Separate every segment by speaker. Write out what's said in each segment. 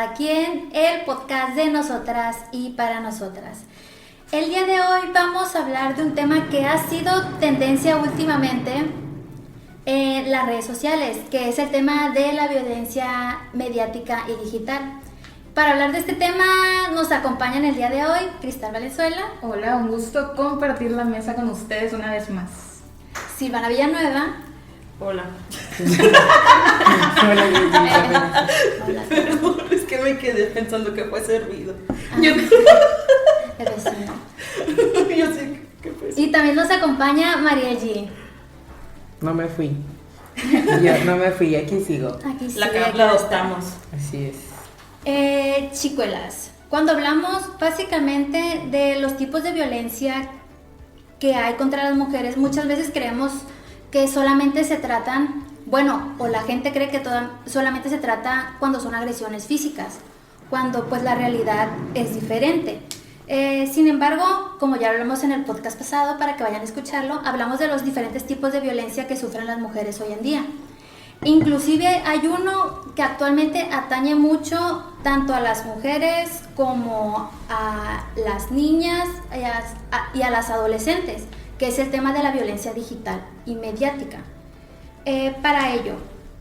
Speaker 1: Cada Quien, el podcast de nosotras y para nosotras. El día de hoy vamos a hablar de un tema que ha sido tendencia últimamente en las redes sociales, que es el tema de la violencia mediática y digital. Para hablar de este tema nos acompaña en el día de hoy Cristal Valenzuela.
Speaker 2: Hola, un gusto compartir la mesa con ustedes una vez más.
Speaker 1: Silvana Villanueva.
Speaker 3: Hola.
Speaker 1: Hola.
Speaker 3: Es que me quedé pensando que fue servido.
Speaker 1: El vecino.
Speaker 3: Yo sé que fue eso.
Speaker 1: Y también nos acompaña María G.
Speaker 4: No me fui. Yo no me fui, aquí sigo.
Speaker 1: Aquí sí,
Speaker 3: La
Speaker 1: aquí
Speaker 3: la
Speaker 1: está.
Speaker 3: adoptamos.
Speaker 4: Así es.
Speaker 1: Chicuelas, cuando hablamos básicamente de los tipos de violencia que hay contra las mujeres, muchas veces creemos que solamente se tratan, o la gente cree que solamente se trata cuando son agresiones físicas, cuando pues la realidad es diferente. Sin embargo, como ya hablamos en el podcast pasado, para que vayan a escucharlo, hablamos de los diferentes tipos de violencia que sufren las mujeres hoy en día. Inclusive hay uno que actualmente atañe mucho tanto a las mujeres como a las niñas y a las adolescentes, que es el tema de la violencia digital y mediática. Para ello,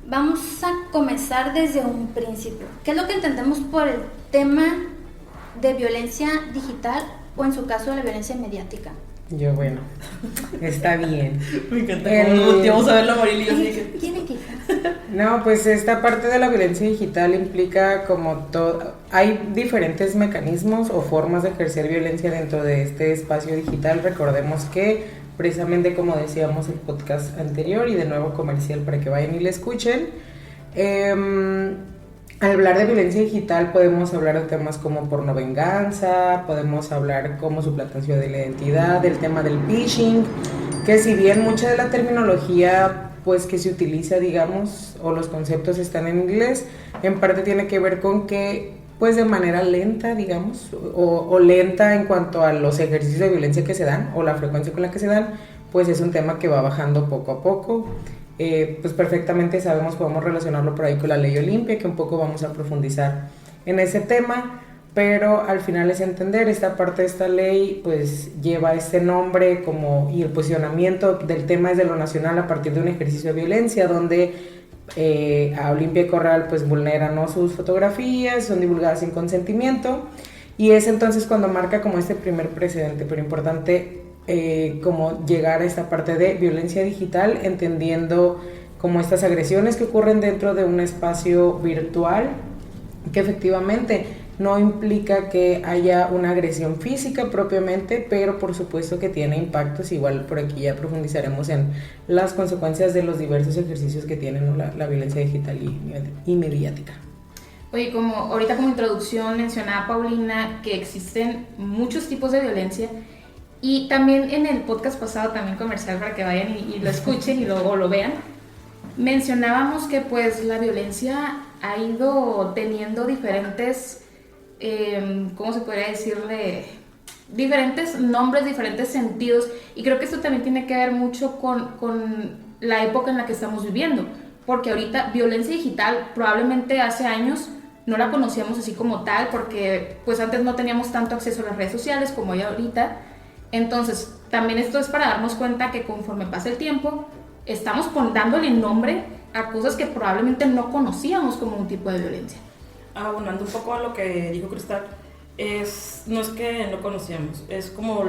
Speaker 1: vamos a comenzar desde un principio. ¿Qué es lo que entendemos por el tema de violencia digital o en su caso de la violencia mediática?
Speaker 4: Yo, bueno, está bien.
Speaker 3: Me encanta cómo volteamos a ver la Maril y yo dije.
Speaker 1: ¿Tiene que ir?
Speaker 4: No, pues esta parte de la violencia digital implica como todo, hay diferentes mecanismos o formas de ejercer violencia dentro de este espacio digital. Recordemos que precisamente como decíamos en el podcast anterior y de nuevo comercial para que vayan y le escuchen, al hablar de violencia digital podemos hablar de temas como pornovenganza, podemos hablar como suplantación de la identidad, del tema del phishing, que si bien mucha de la terminología pues que se utiliza, digamos, o los conceptos están en inglés, en parte tiene que ver con que pues de manera lenta, digamos, o lenta en cuanto a los ejercicios de violencia que se dan o la frecuencia con la que se dan, pues es un tema que va bajando poco a poco. Pues perfectamente sabemos, podemos relacionarlo por ahí con la ley Olimpia, que un poco vamos a profundizar en ese tema, pero al final es entender esta parte de esta ley, pues lleva este nombre como, y el posicionamiento del tema es de lo nacional a partir de un ejercicio de violencia, donde a Olimpia Corral pues vulnera, ¿no?, sus fotografías, son divulgadas sin consentimiento, y es entonces cuando marca como este primer precedente, pero importante como llegar a esta parte de violencia digital, entendiendo como estas agresiones que ocurren dentro de un espacio virtual, que efectivamente no implica que haya una agresión física propiamente, pero por supuesto que tiene impactos. Igual por aquí ya profundizaremos en las consecuencias de los diversos ejercicios que tiene, ¿no?, la violencia digital y mediática.
Speaker 2: Oye, como ahorita como introducción mencionaba Paulina que existen muchos tipos de violencia, y también en el podcast pasado, también comercial para que vayan y lo escuchen y o lo vean, mencionábamos que pues la violencia ha ido teniendo diferentes, ¿cómo se podría decirle? Diferentes nombres, diferentes sentidos, y creo que esto también tiene que ver mucho con la época en la que estamos viviendo, porque ahorita violencia digital probablemente hace años no la conocíamos así como tal, porque pues antes no teníamos tanto acceso a las redes sociales como hay ahorita. Entonces también esto es para darnos cuenta que conforme pasa el tiempo estamos dándole nombre a cosas que probablemente no conocíamos como un tipo de violencia.
Speaker 3: Abonando un poco a lo que dijo Cristal, no es que no conocíamos, es como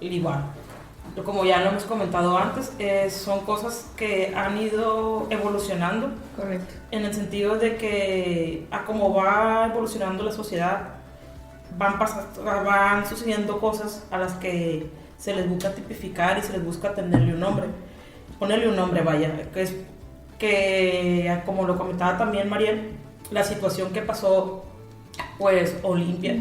Speaker 3: igual. Como ya lo hemos comentado antes, son cosas que han ido evolucionando.
Speaker 2: Correcto.
Speaker 3: En el sentido de que a como va evolucionando la sociedad, van sucediendo cosas a las que se les busca tipificar y se les busca ponerle un nombre, vaya, que es que, como lo comentaba también Mariel, la situación que pasó pues Olimpia,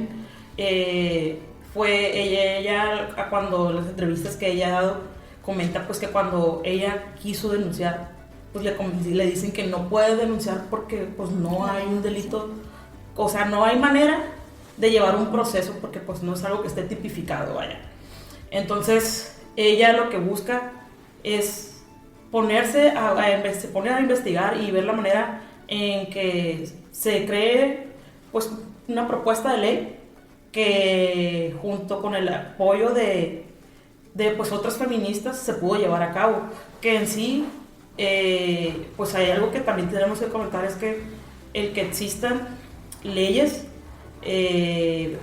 Speaker 3: fue ella cuando las entrevistas que ella ha dado, comenta pues que cuando ella quiso denunciar, pues le dicen que no puede denunciar porque pues no hay un delito, o sea, no hay manera de llevar un proceso porque pues no es algo que esté tipificado, vaya. Entonces ella lo que busca es ponerse poner a investigar y ver la manera en que se cree pues una propuesta de ley que junto con el apoyo de pues otras feministas se pudo llevar a cabo, que en sí pues hay algo que también tenemos que comentar, es que el que existan leyes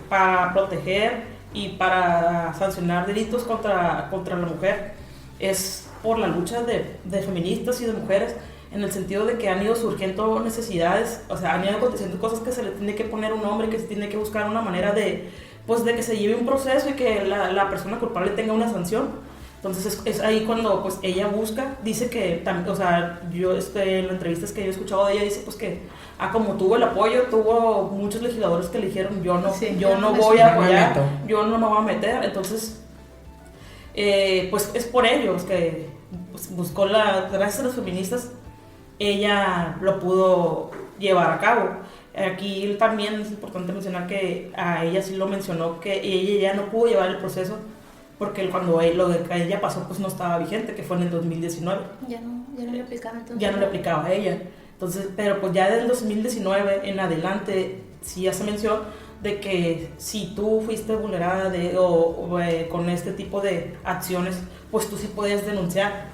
Speaker 3: para proteger y para sancionar delitos contra la mujer es por la lucha de feministas y de mujeres, en el sentido de que han ido surgiendo necesidades, o sea, han ido aconteciendo cosas que se le tiene que poner un nombre, que se tiene que buscar una manera de que se lleve un proceso y que la persona culpable tenga una sanción. Entonces es ahí cuando pues ella busca, dice que, o sea, yo en las entrevistas que yo he escuchado de ella, dice pues que como tuvo el apoyo, tuvo muchos legisladores que le dijeron yo no voy a apoyar, yo no me voy a meter, entonces pues es por ellos que pues, buscó gracias a los feministas, ella lo pudo llevar a cabo. Aquí también es importante mencionar que a ella sí lo mencionó, que ella ya no pudo llevar el proceso porque cuando lo de que ella pasó pues no estaba vigente, que fue en el 2019.
Speaker 1: Ya no le aplicaba entonces.
Speaker 3: Ya no le aplicaba a ella. Entonces, pero pues ya del 2019 en adelante sí ya se mencionó de que si tú fuiste vulnerada con este tipo de acciones, pues tú sí puedes denunciar.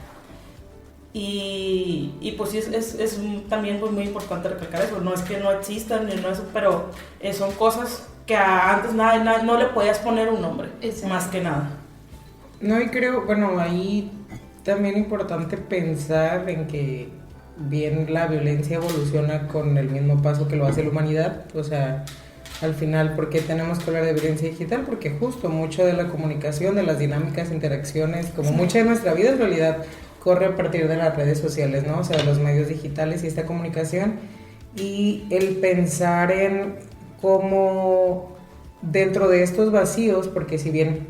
Speaker 3: Y pues sí, es también pues, muy importante recalcar eso. No es que no existan, no eso, pero son cosas que antes no le podías poner un nombre, más que nada.
Speaker 4: No, y creo, bueno, ahí también es importante pensar en que bien la violencia evoluciona con el mismo paso que lo hace la humanidad. O sea, al final, ¿por qué tenemos que hablar de violencia digital? Porque justo mucho de la comunicación, de las dinámicas, interacciones, como mucha de nuestra vida en realidad corre a partir de las redes sociales, ¿no? O sea, de los medios digitales y esta comunicación, y el pensar en cómo dentro de estos vacíos, porque si bien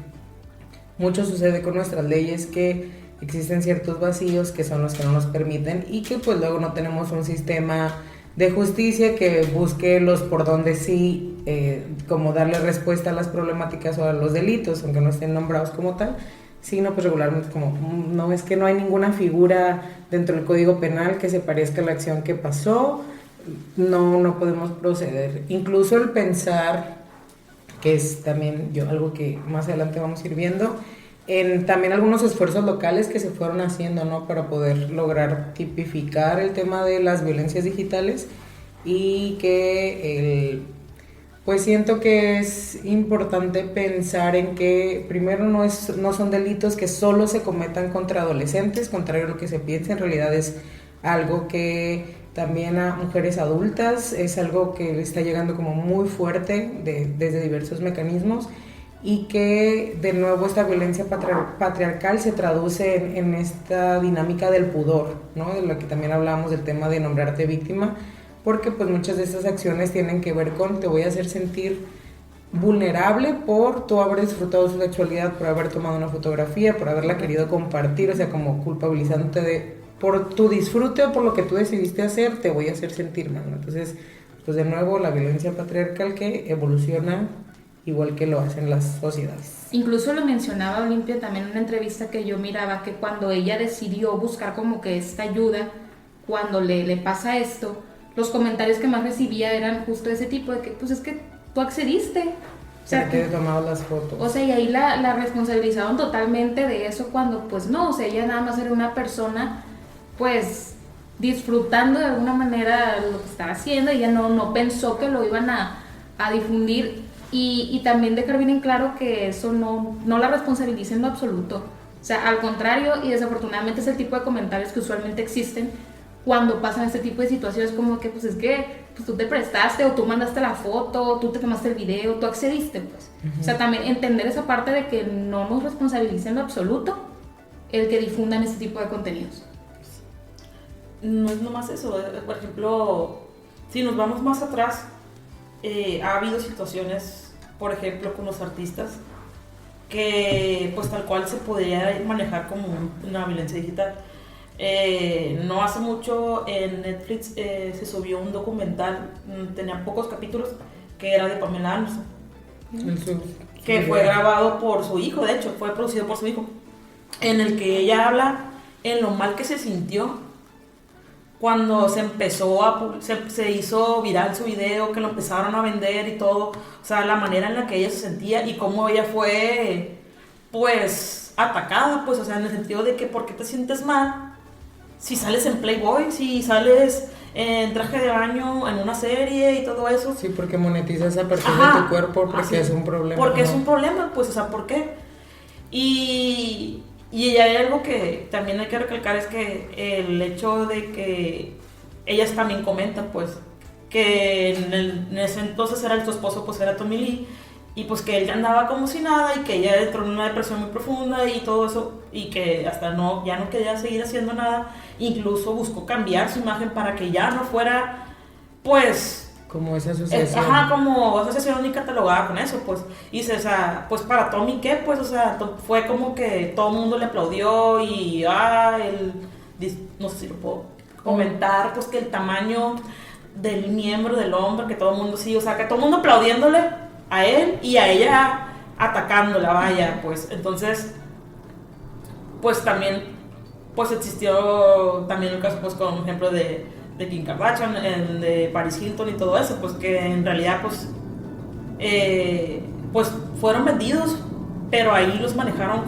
Speaker 4: mucho sucede con nuestras leyes, que existen ciertos vacíos que son los que no nos permiten y que pues luego no tenemos un sistema de justicia que busque los por donde sí, como darle respuesta a las problemáticas o a los delitos, aunque no estén nombrados como tal, sino pues regularmente como, no, es que no hay ninguna figura dentro del Código Penal que se parezca a la acción que pasó, no podemos proceder. Incluso el pensar, que es también algo que más adelante vamos a ir viendo, en también algunos esfuerzos locales que se fueron haciendo, ¿no? Para poder lograr tipificar el tema de las violencias digitales, y que pues siento que es importante pensar en que primero no son delitos que solo se cometan contra adolescentes, contrario a lo que se piensa, en realidad es algo que también a mujeres adultas, es algo que está llegando como muy fuerte desde diversos mecanismos, y que de nuevo esta violencia patriarcal se traduce en esta dinámica del pudor, ¿no? De lo que también hablamos del tema de nombrarte víctima, porque pues muchas de estas acciones tienen que ver con te voy a hacer sentir vulnerable por tú haber disfrutado de su sexualidad, por haber tomado una fotografía, por haberla querido compartir, o sea, como culpabilizándote por tu disfrute o por lo que tú decidiste hacer, te voy a hacer sentir mal, ¿no? Entonces, pues de nuevo la violencia patriarcal que evoluciona igual que lo hacen las sociedades.
Speaker 2: Incluso lo mencionaba Olimpia también en una entrevista que yo miraba, que cuando ella decidió buscar como que esta ayuda, cuando le pasa esto, los comentarios que más recibía eran justo ese tipo de que, pues es que tú accediste. O sea,
Speaker 4: que tomado las fotos.
Speaker 2: O sea, y ahí la responsabilizaron totalmente de eso, cuando pues no, o sea, ella nada más era una persona, pues, disfrutando de alguna manera lo que estaba haciendo, ella no pensó que lo iban a difundir. Y también dejar bien en claro que eso no la responsabiliza en lo absoluto. O sea, al contrario, y desafortunadamente es el tipo de comentarios que usualmente existen cuando pasan este tipo de situaciones, como que pues es que pues, tú te prestaste, o tú mandaste la foto, tú te tomaste el video, tú accediste, pues. O sea, también entender esa parte de que no nos responsabiliza en lo absoluto el que difundan este tipo de contenidos.
Speaker 3: No es nomás eso, por ejemplo, si nos vamos más atrás, ha habido situaciones, por ejemplo, con los artistas, que pues tal cual se podría manejar como una violencia digital. No hace mucho en Netflix se subió un documental, tenía pocos capítulos, que era de Pamela Anderson, que fue grabado por su hijo, de hecho, fue producido por su hijo, en el que ella habla en lo mal que se sintió cuando se empezó se hizo viral su video, que lo empezaron a vender y todo, o sea, la manera en la que ella se sentía y cómo ella fue, pues, atacada, pues, o sea, en el sentido de que, ¿por qué te sientes mal? Si sales en Playboy, si sales en traje de baño, en una serie y todo eso.
Speaker 4: Sí, porque monetizas esa parte de tu cuerpo porque es un problema.
Speaker 3: Porque es un problema, pues, o sea, ¿por qué? Y hay algo que también hay que recalcar, es que el hecho de que ellas también comentan, pues, que en ese entonces era su esposo, pues era Tommy Lee, y pues que él ya andaba como si nada, y que ella entró en una depresión muy profunda y todo eso, y que hasta ya no quería seguir haciendo nada, incluso buscó cambiar su imagen para que ya no fuera, pues...
Speaker 4: Como esa asociación.
Speaker 3: Como asociación y catalogada con eso, pues. Y o sea, pues para Tommy, ¿qué? Pues, o sea, fue como que todo el mundo le aplaudió y, no sé si lo puedo comentar, pues que el tamaño del miembro del hombre, que todo el mundo sí, o sea, que todo el mundo aplaudiéndole a él y a ella atacándola, vaya, pues. Entonces, pues también, pues existió también el caso, pues, con ejemplo de Kim Kardashian, de Paris Hilton y todo eso, pues que en realidad pues fueron vendidos, pero ahí los manejaron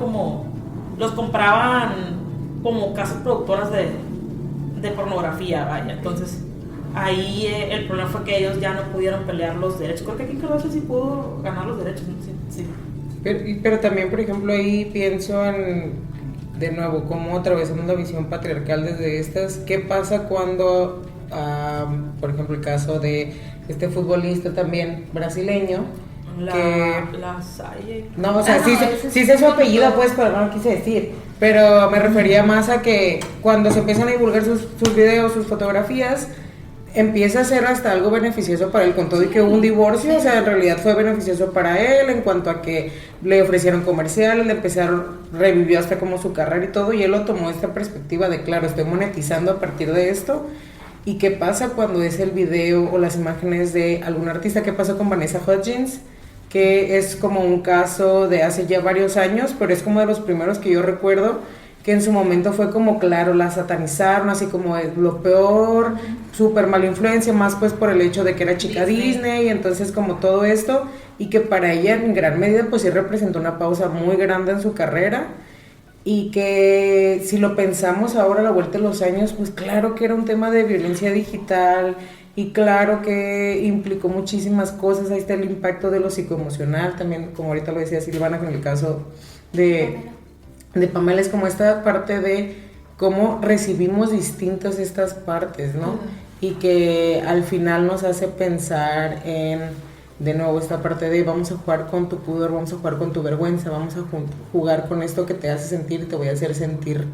Speaker 3: los compraban como casas productoras de pornografía, vaya. Entonces ahí el problema fue que ellos ya no pudieron pelear los derechos. Creo que Kim Kardashian sí pudo ganar los derechos, sí.
Speaker 4: Pero también, por ejemplo, ahí pienso en, de nuevo, cómo atravesamos la visión patriarcal desde estas. ¿Qué pasa cuando, por ejemplo, el caso de este futbolista también brasileño?
Speaker 3: La Salle.
Speaker 4: No, o sea, sí sé su apellido, pues, pero no lo quise decir. Pero me refería más a que cuando se empiezan a divulgar sus videos, sus fotografías, empieza a ser hasta algo beneficioso para él, con todo y que hubo un divorcio, o sea, en realidad fue beneficioso para él en cuanto a que le ofrecieron comerciales, revivió hasta como su carrera y todo, y él lo tomó esta perspectiva de, claro, estoy monetizando a partir de esto. ¿Y qué pasa cuando es el video o las imágenes de algún artista? ¿Qué pasó con Vanessa Hudgens? Que es como un caso de hace ya varios años, pero es como de los primeros que yo recuerdo, que en su momento fue como, claro, la satanizaron, así como es lo peor, súper mala influencia, más pues por el hecho de que era chica Disney, y entonces como todo esto, y que para ella en gran medida pues sí representó una pausa muy grande en su carrera, y que si lo pensamos ahora a la vuelta de los años, pues claro que era un tema de violencia digital, y claro que implicó muchísimas cosas. Ahí está el impacto de lo psicoemocional, también como ahorita lo decía Silvana con el caso de Pamela, es como esta parte de cómo recibimos distintas estas partes, ¿no? Y que al final nos hace pensar en, de nuevo, esta parte de vamos a jugar con tu pudor, vamos a jugar con tu vergüenza, vamos a jugar con esto que te hace sentir, te voy a hacer sentir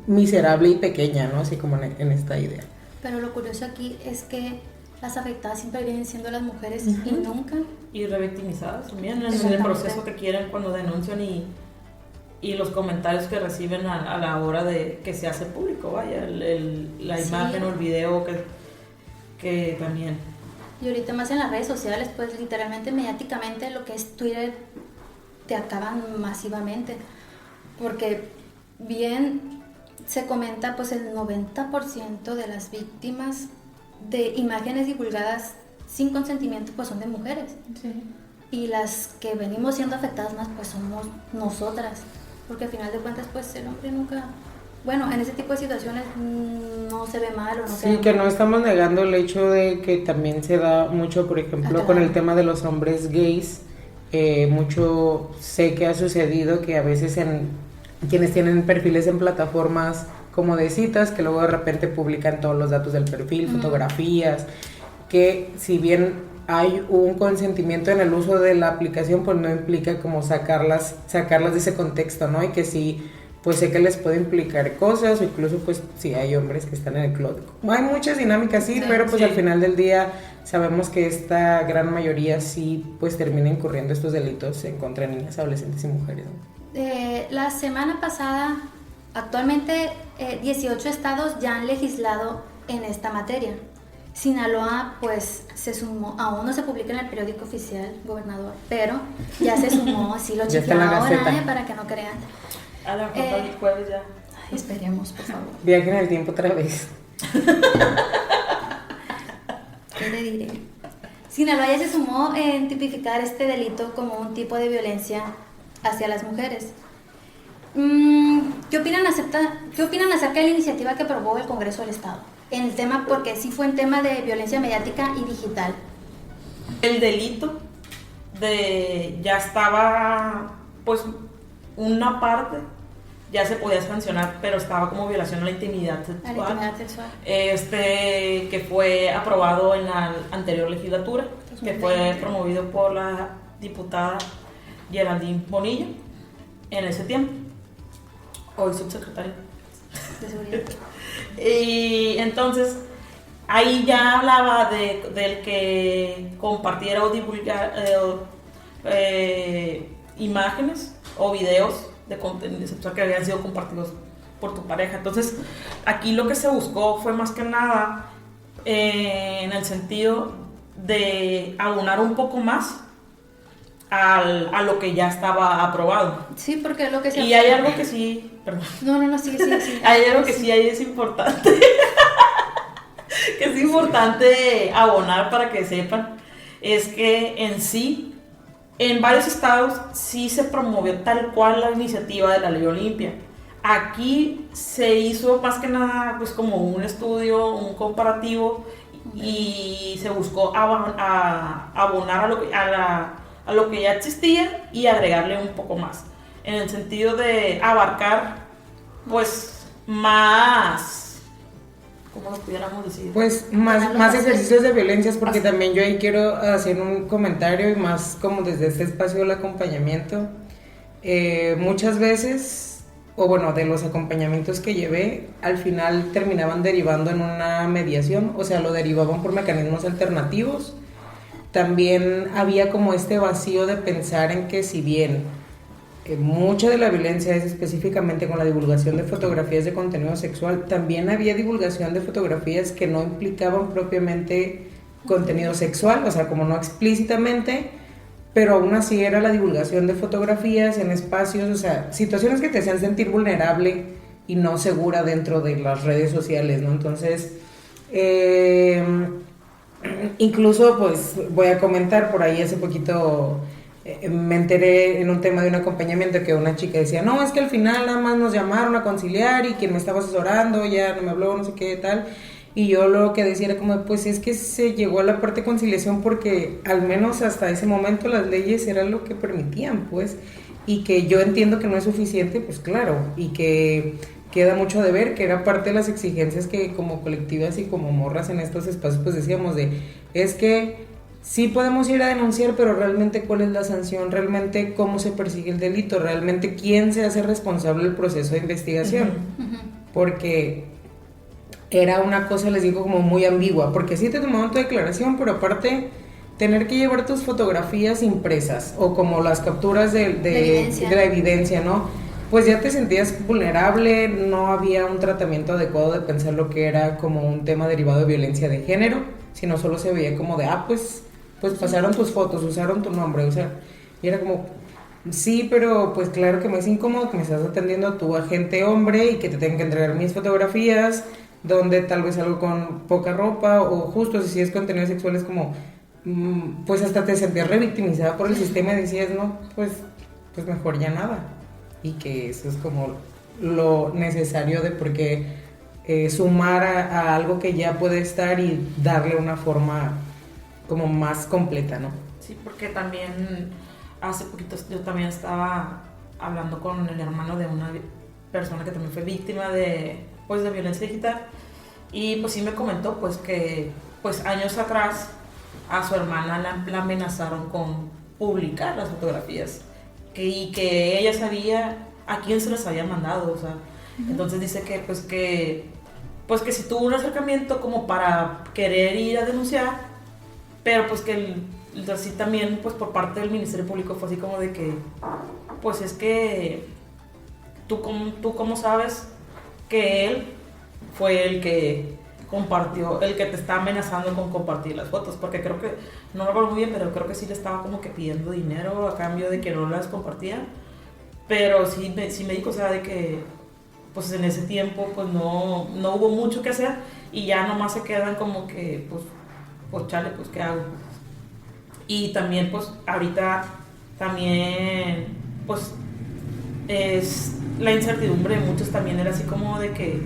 Speaker 4: miserable y pequeña, ¿no? Así como en esta idea.
Speaker 1: Pero lo curioso aquí es que las afectadas siempre vienen siendo las mujeres y nunca.
Speaker 3: Y revictimizadas también en el proceso que quieren cuando denuncian y los comentarios que reciben a la hora de que se hace público, vaya, la imagen o el video que también.
Speaker 1: Y ahorita más en las redes sociales, pues literalmente, mediáticamente, lo que es Twitter, te acaban masivamente. Porque bien se comenta, pues el 90% de las víctimas de imágenes divulgadas sin consentimiento, pues son de mujeres.
Speaker 2: Sí.
Speaker 1: Y las que venimos siendo afectadas más, pues somos nosotras. Porque al final de cuentas, pues el hombre nunca... Bueno, en ese tipo de situaciones no se ve mal o no se ve
Speaker 4: Sí, que
Speaker 1: mal.
Speaker 4: no estamos negando el hecho de que también se da mucho, por ejemplo, con el tema de los hombres gays. Mucho sé que ha sucedido que a veces quienes tienen perfiles en plataformas como de citas, que luego de repente publican todos los datos del perfil, fotografías, que si bien hay un consentimiento en el uso de la aplicación, pues no implica como sacarlas de ese contexto, ¿no? Y que sí, pues sé que les puede implicar cosas, o incluso pues sí hay hombres que están en el closet. Hay muchas dinámicas, sí, pero pues al final del día sabemos que esta gran mayoría sí pues termina incurriendo estos delitos en contra de niñas, adolescentes y mujeres, ¿no?
Speaker 1: La semana pasada, actualmente 18 estados ya han legislado en esta materia. Sinaloa pues se sumó, aún no se publica en el periódico oficial, gobernador, pero ya se sumó, así lo
Speaker 4: Ya está en la
Speaker 1: chequeé ahora,
Speaker 4: Gaceta.
Speaker 1: para que no crean.
Speaker 3: A lo mejor el jueves ya.
Speaker 1: Esperemos, por favor.
Speaker 4: Viajen en el tiempo otra vez.
Speaker 1: ¿Qué le diré? Sinaloa ya se sumó en tipificar este delito como un tipo de violencia hacia las mujeres. ¿Qué opinan acerca de la iniciativa que aprobó el Congreso del Estado? En el tema, porque sí fue en tema de violencia mediática y digital.
Speaker 3: El delito ya estaba, pues, una parte ya se podía sancionar, pero estaba como violación a la intimidad sexual. Que fue aprobado en la anterior legislatura, 2020. Que fue promovido por la diputada Geraldine Bonilla en ese tiempo, hoy subsecretaria
Speaker 1: de seguridad.
Speaker 3: Y entonces ahí ya hablaba del que compartiera o divulgar imágenes o videos de contenido sexual que habían sido compartidos por tu pareja. Entonces aquí lo que se buscó fue más que nada en el sentido de abonar un poco más a lo que ya estaba aprobado.
Speaker 1: Sí, porque lo que se...
Speaker 3: Y hay algo que sí, perdón.
Speaker 1: No, sí.
Speaker 3: Hay algo que sí ahí es importante, que es importante abonar para que sepan, es que en sí, en varios estados sí se promovió tal cual la iniciativa de la Ley Olimpia. Aquí se hizo más que nada pues como un estudio, un comparativo, y se buscó abonar a lo que ya existía y agregarle un poco más, en el sentido de abarcar pues más, ¿cómo lo pudiéramos decir?
Speaker 4: Pues más ejercicios de violencias, porque también yo ahí quiero hacer un comentario y más como desde este espacio del acompañamiento. Muchas veces, o bueno, de los acompañamientos que llevé, al final terminaban derivando en una mediación, o sea, lo derivaban por mecanismos alternativos. También había como este vacío de pensar en que si bien mucha de la violencia es específicamente con la divulgación de fotografías de contenido sexual, también había divulgación de fotografías que no implicaban propiamente contenido sexual, o sea, como no explícitamente, pero aún así era la divulgación de fotografías en espacios, o sea, situaciones que te hacían sentir vulnerable y no segura dentro de las redes sociales, ¿no? Entonces, incluso pues voy a comentar por ahí hace poquito me enteré en un tema de un acompañamiento que una chica decía, no, es que al final nada más nos llamaron a conciliar y quien me estaba asesorando ya no me habló, no sé qué tal, y yo lo que decía era como, pues es que se llegó a la parte de conciliación porque al menos hasta ese momento las leyes eran lo que permitían, pues, y que yo entiendo que no es suficiente, pues claro, y que queda mucho de ver, que era parte de las exigencias que como colectivas y como morras en estos espacios pues decíamos es que sí podemos ir a denunciar, pero realmente cuál es la sanción, realmente cómo se persigue el delito, realmente quién se hace responsable del proceso de investigación, porque era una cosa, les digo, como muy ambigua, porque sí te tomaban tu declaración, pero aparte tener que llevar tus fotografías impresas o como las capturas de la evidencia, ¿no? Pues ya te sentías vulnerable, no había un tratamiento adecuado de pensar lo que era como un tema derivado de violencia de género, sino solo se veía como de, pues pasaron tus fotos, usaron tu nombre, o sea, y era como, sí, pero pues claro que me es incómodo que me estás atendiendo a tu agente hombre y que te tengan que entregar mis fotografías, donde tal vez algo con poca ropa, o justo si es contenido sexual es como, pues hasta te sentías revictimizada por el sistema y decías, no, pues mejor ya nada. Y que eso es como lo necesario de por qué sumar a algo que ya puede estar y darle una forma como más completa, ¿no?
Speaker 3: Sí, porque también hace poquito yo también estaba hablando con el hermano de una persona que también fue víctima de violencia digital, y pues sí me comentó pues que pues años atrás a su hermana la amenazaron con publicar las fotografías y que ella sabía a quién se las había mandado, o sea, entonces dice que si tuvo un acercamiento como para querer ir a denunciar, pero pues que así también pues por parte del Ministerio Público fue así como de que pues es que tú cómo sabes que él fue el que compartió, el que te está amenazando con compartir las fotos, porque creo que, no lo recuerdo muy bien, pero creo que sí le estaba como que pidiendo dinero a cambio de que no las compartía, pero sí me dijo, o sea, de que pues en ese tiempo pues no hubo mucho que hacer y ya nomás se quedan como que pues chale, pues ¿qué hago? Y también pues ahorita también pues es la incertidumbre de muchos también era así como de que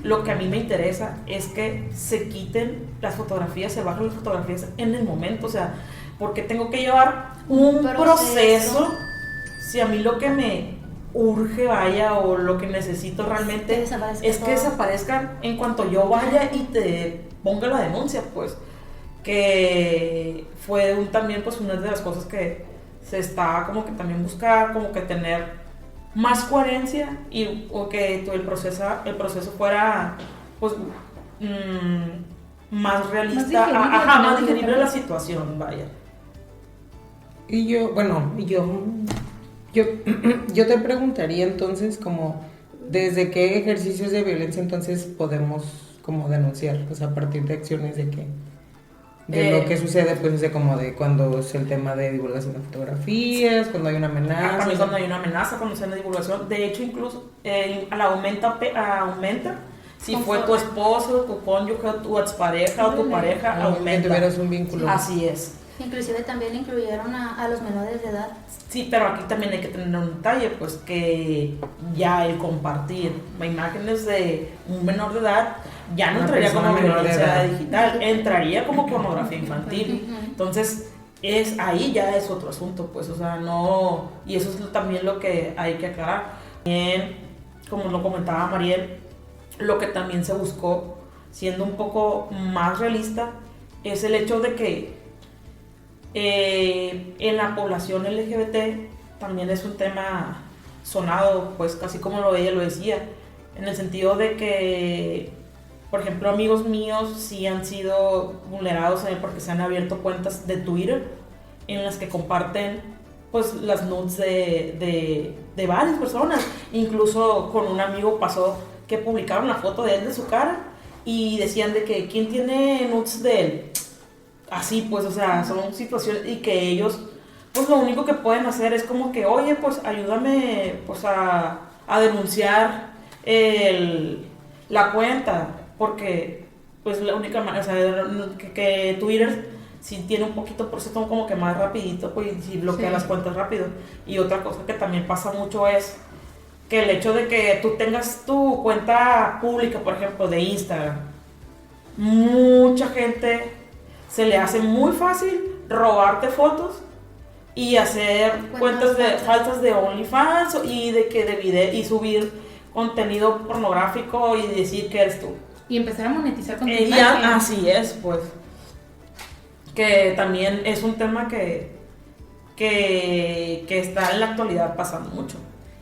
Speaker 3: lo que a mí me interesa es que se quiten las fotografías, se bajen las fotografías en el momento, o sea, porque tengo que llevar un proceso si a mí lo que me urge vaya o lo que necesito realmente es que desaparezcan en cuanto yo vaya y te ponga la denuncia, pues que fue también pues una de las cosas que se está como que también buscar, como que tener más coherencia o que el proceso fuera pues más realista, más digerible la situación, vaya.
Speaker 4: Y yo te preguntaría entonces como desde qué ejercicios de violencia entonces podemos como denunciar, o sea, a partir de acciones de qué. De lo que sucede, pues, o sea, como de cuando es el tema de divulgación de fotografías, cuando hay una amenaza.
Speaker 3: También cuando hay una amenaza, cuando se hace divulgación. De hecho, incluso aumenta. Si fue tu esposo, tu cónyuge, tu expareja o tu pareja, aumenta.
Speaker 4: Que tuvieras un vínculo.
Speaker 3: Así es.
Speaker 1: Inclusive también incluyeron a los menores de edad.
Speaker 3: Sí, pero aquí también hay que tener un detalle, pues que ya el compartir imágenes de un menor de edad ya no entraría como violencia digital, entraría como pornografía infantil. Entonces, ahí ya es otro asunto, pues, o sea, no, y eso es también lo que hay que aclarar. También, como lo comentaba Mariel, lo que también se buscó, siendo un poco más realista, es el hecho de que en la población LGBT también es un tema sonado, pues casi como ella lo decía, en el sentido de que, por ejemplo, amigos míos sí han sido vulnerados porque se han abierto cuentas de Twitter en las que comparten pues las nudes de varias personas. Incluso con un amigo pasó que publicaron la foto de él de su cara y decían de que ¿quién tiene nudes de él? Así pues, o sea, son situaciones y que ellos pues lo único que pueden hacer es como que, oye, pues ayúdame pues a denunciar la cuenta, porque pues la única manera, o sea, que Twitter si tiene un poquito por ciento como que más rapidito, pues si bloquea las cuentas rápido. Y otra cosa que también pasa mucho es que el hecho de que tú tengas tu cuenta pública, por ejemplo, de Instagram, mucha gente se le hace muy fácil robarte fotos y hacer cuentas falsas de OnlyFans y de video y subir contenido pornográfico y decir que eres tú.
Speaker 2: Y empezar a monetizar con tu
Speaker 3: imagen. Así es, pues. Que también es un tema que está en la actualidad pasando mucho.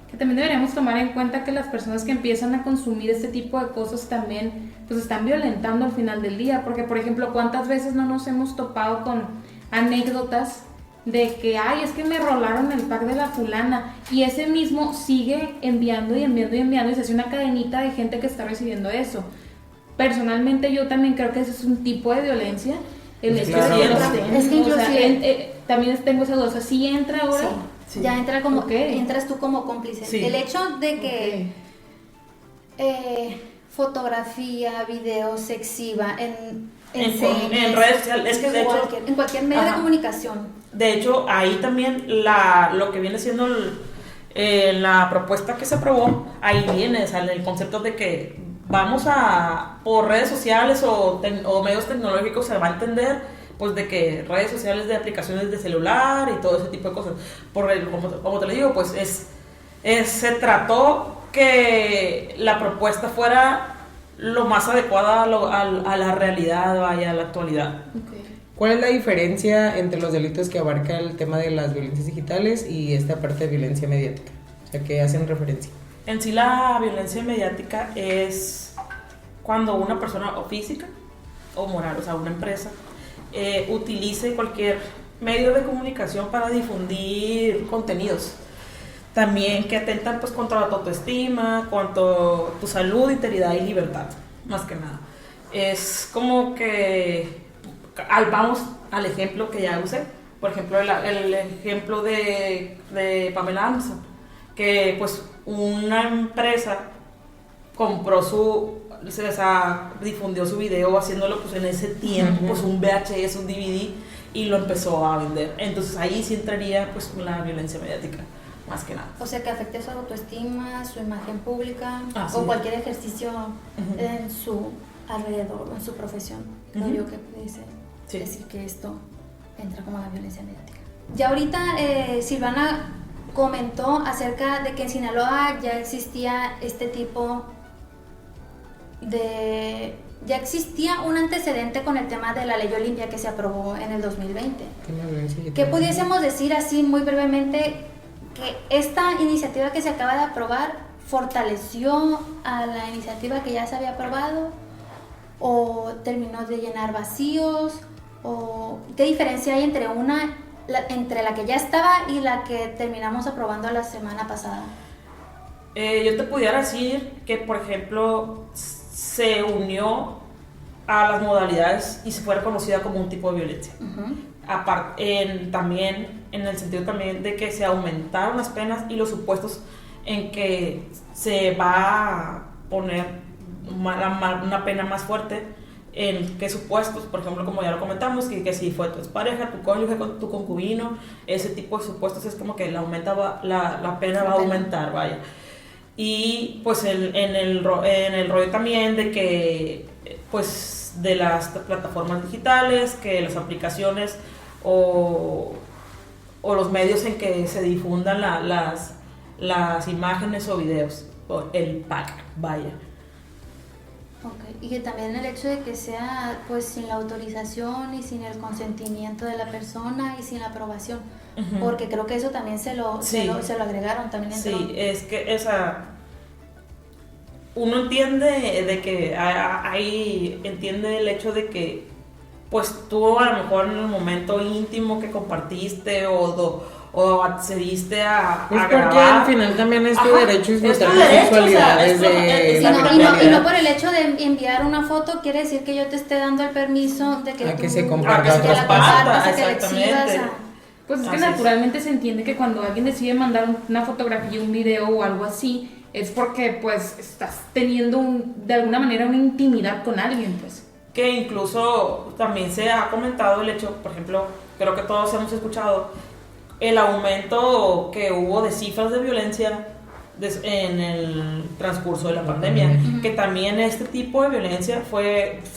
Speaker 2: Que también deberíamos tomar en cuenta que las personas que empiezan a consumir este tipo de cosas también pues están violentando al final del día, porque por ejemplo, ¿cuántas veces no nos hemos topado con anécdotas de que, ay, es que me rolaron el pack de la fulana y ese mismo sigue enviando y se hace una cadenita de gente que está recibiendo eso? Personalmente yo también creo que ese es un tipo de violencia, el hecho de que lo estén,
Speaker 1: es que inclusive
Speaker 2: también tengo esa duda, o sea, si entra ahora...
Speaker 1: Sí. Ya entra como, entras tú como cómplice. Sí. El hecho de que fotografía, video se exhiba en
Speaker 3: redes sociales, es que de hecho
Speaker 1: en cualquier medio de comunicación.
Speaker 3: De hecho, ahí también lo que viene siendo la propuesta que se aprobó, ahí viene, sale el concepto de que vamos por redes sociales o medios tecnológicos se va a entender pues de que redes sociales de aplicaciones de celular y todo ese tipo de cosas. Como te lo digo, pues se trató que la propuesta fuera lo más adecuada a la realidad, vaya, a la actualidad.
Speaker 2: Okay.
Speaker 4: ¿Cuál es la diferencia entre los delitos que abarca el tema de las violencias digitales y esta parte de violencia mediática? O sea, ¿qué hacen referencia?
Speaker 3: En sí, la violencia mediática es cuando una persona o física o moral, o sea, una empresa, utilice cualquier medio de comunicación para difundir contenidos. También que atentan pues contra tu autoestima, contra tu salud, integridad y libertad, más que nada. Es como que vamos al ejemplo que ya usé, por ejemplo el ejemplo de Pamela Anderson, que pues una empresa compró difundió su video haciéndolo pues en ese tiempo, pues un VHS, un DVD, y lo empezó a vender. Entonces ahí sí entraría pues la violencia mediática, más que nada.
Speaker 1: O sea, que afecte su autoestima, su imagen pública
Speaker 3: Así
Speaker 1: o
Speaker 3: es.
Speaker 1: cualquier ejercicio en su alrededor o en su profesión. Creo yo que pudiese decir que esto entra como la violencia mediática. Ya ahorita Silvana comentó acerca de que en Sinaloa ya existía este tipo ya existía un antecedente con el tema de la ley Olimpia que se aprobó en el 2020. ¿Qué pudiésemos decir así muy brevemente? Que esta iniciativa que se acaba de aprobar fortaleció a la iniciativa que ya se había aprobado, o terminó de llenar vacíos, o qué diferencia hay entre entre la que ya estaba y la que terminamos aprobando la semana pasada.
Speaker 3: Yo te pudiera decir que, por ejemplo, se unió a las modalidades y se fue reconocida como un tipo de violencia. También en el sentido también de que se aumentaron las penas y los supuestos en que se va a poner una pena más fuerte. ¿En qué supuestos? Por ejemplo, como ya lo comentamos, que si fue tu pareja, tu cónyuge, tu concubino, ese tipo de supuestos es como que la pena va a aumentar, vaya. Y pues en el rollo también de que pues de las plataformas digitales, que las aplicaciones o los medios en que se difundan las imágenes o videos, o el pack, vaya.
Speaker 1: Okay. Y que también el hecho de que sea pues sin la autorización y sin el consentimiento de la persona y sin la aprobación, porque creo que eso también se lo agregaron también.
Speaker 3: Sí, es que uno entiende de que entiende el hecho de que pues tú a lo mejor en el momento íntimo que compartiste o accediste a
Speaker 4: porque
Speaker 3: grabar,
Speaker 4: al final también es tu derecho
Speaker 3: es
Speaker 4: disfrutar
Speaker 3: tu
Speaker 4: de
Speaker 3: derecho,
Speaker 4: sexualidades
Speaker 3: o sea,
Speaker 4: de
Speaker 1: y
Speaker 4: la
Speaker 1: no por el hecho de enviar una foto quiere decir que yo te esté dando el permiso de que
Speaker 4: que
Speaker 1: tú
Speaker 4: se comparta
Speaker 1: que la compartas, que la
Speaker 3: exactamente.
Speaker 1: exhibas.
Speaker 2: Pues es que
Speaker 3: Así es.
Speaker 2: naturalmente se entiende que cuando alguien decide mandar una fotografía, un video o algo así, es porque pues estás teniendo de alguna manera una intimidad con alguien, pues.
Speaker 3: Que incluso también se ha comentado el hecho, por ejemplo, creo que todos hemos escuchado el aumento que hubo de cifras de violencia en el transcurso de la pandemia, que también este tipo de violencia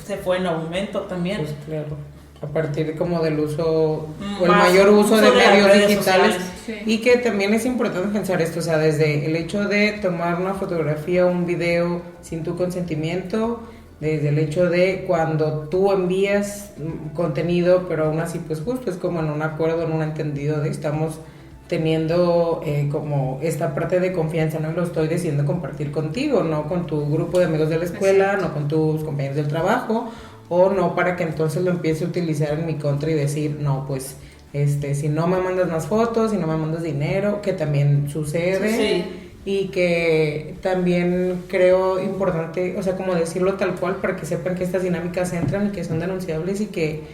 Speaker 3: se fue en aumento también.
Speaker 4: Pues claro, a partir como del uso o el
Speaker 3: Más
Speaker 4: mayor uso de
Speaker 3: uso de las
Speaker 4: medios
Speaker 3: redes
Speaker 4: digitales,
Speaker 3: sociales.
Speaker 2: Sí.
Speaker 4: y que también es importante pensar esto, o sea, desde el hecho de tomar una fotografía o un video sin tu consentimiento, desde el hecho de cuando tú envías contenido, pero aún así pues justo es como en un acuerdo, en un entendido de estamos teniendo como esta parte de confianza, no lo estoy decidiendo compartir contigo, no con tu grupo de amigos de la escuela, no con tus compañeros del trabajo, o no para que entonces lo empiece a utilizar en mi contra y decir, no, pues si no me mandas más fotos, si no me mandas dinero, que también sucede.
Speaker 3: Sí.
Speaker 4: Y que también creo importante, o sea, como decirlo tal cual para que sepan que estas dinámicas entran y que son denunciables, y que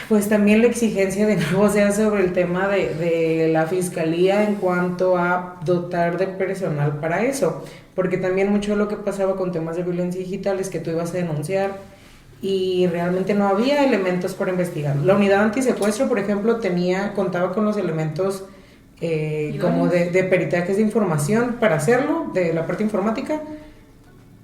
Speaker 4: pues también la exigencia de nuevo sea sobre el tema de la fiscalía en cuanto a dotar de personal para eso, porque también mucho de lo que pasaba con temas de violencia digital es que tú ibas a denunciar y realmente no había elementos para investigar. La unidad antisecuestro, por ejemplo, contaba con los elementos como de peritajes de información para hacerlo, de la parte informática,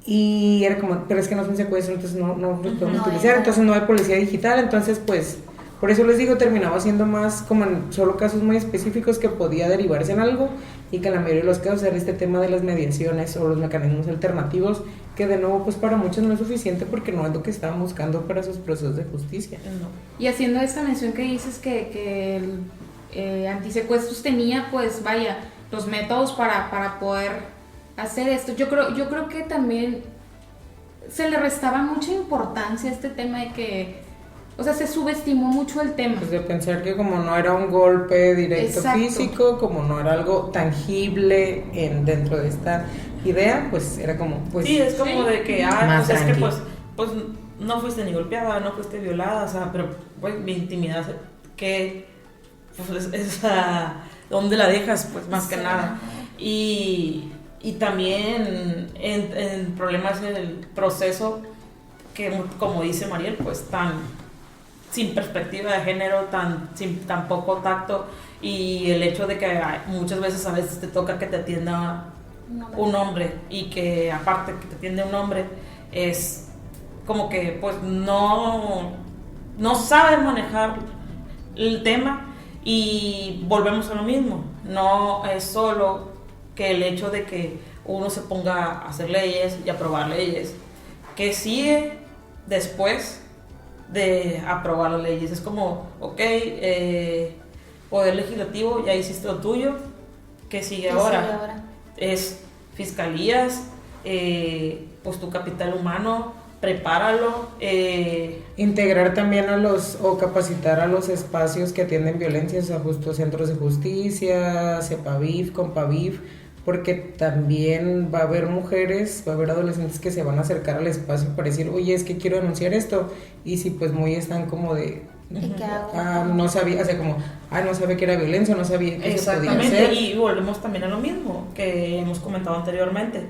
Speaker 4: y era como, pero es que no es un secuestro, entonces no lo podemos utilizar, entonces no hay policía digital, entonces pues por eso les digo, terminaba siendo más como en solo casos muy específicos que podía derivarse en algo, y que en la mayoría de los casos era este tema de las mediaciones o los mecanismos alternativos, que de nuevo pues para muchos no es suficiente porque no es lo que estaban buscando para sus procesos de justicia.
Speaker 2: Y haciendo esta mención que dices que el antisecuestros tenía, pues vaya, los métodos para poder hacer esto. Yo creo que también se le restaba mucha importancia a este tema de que, o sea, se subestimó mucho el tema.
Speaker 4: Pues de pensar que como no era un golpe directo físico, como no era algo tangible dentro de esta idea, pues era como, pues...
Speaker 3: Sí, es como de que,
Speaker 4: más
Speaker 3: pues es que
Speaker 4: tranqui.
Speaker 3: pues no fuiste ni golpeada, no fuiste violada, o sea, pero pues mi intimidad, que pues ¿dónde la dejas? Pues más que nada. Y Y también el problema es el proceso que, como dice Mariel, pues tan sin perspectiva de género, tan poco tacto, y el hecho de que muchas veces a veces te toca que te atienda un hombre, y que aparte que te atiende un hombre es como que pues no sabe manejar el tema, y volvemos a lo mismo. No es solo que el hecho de que uno se ponga a hacer leyes y aprobar leyes, que sigue después de aprobar las leyes. Es como, ok, Poder Legislativo, ya hiciste lo tuyo, ¿qué sigue ahora? Es fiscalías, pues tu capital humano, prepáralo.
Speaker 4: Integrar también o capacitar a los espacios que atienden violencias, a justo centros de justicia, CEPAVIF, COMPAVIF, porque también va a haber mujeres, va a haber adolescentes que se van a acercar al espacio para decir, oye, es que quiero denunciar esto, y si pues muy están como de... no sabía, o sea, como, no sabía que era violencia, no sabía que se podía hacer.
Speaker 3: Exactamente, y volvemos también a lo mismo que hemos comentado anteriormente.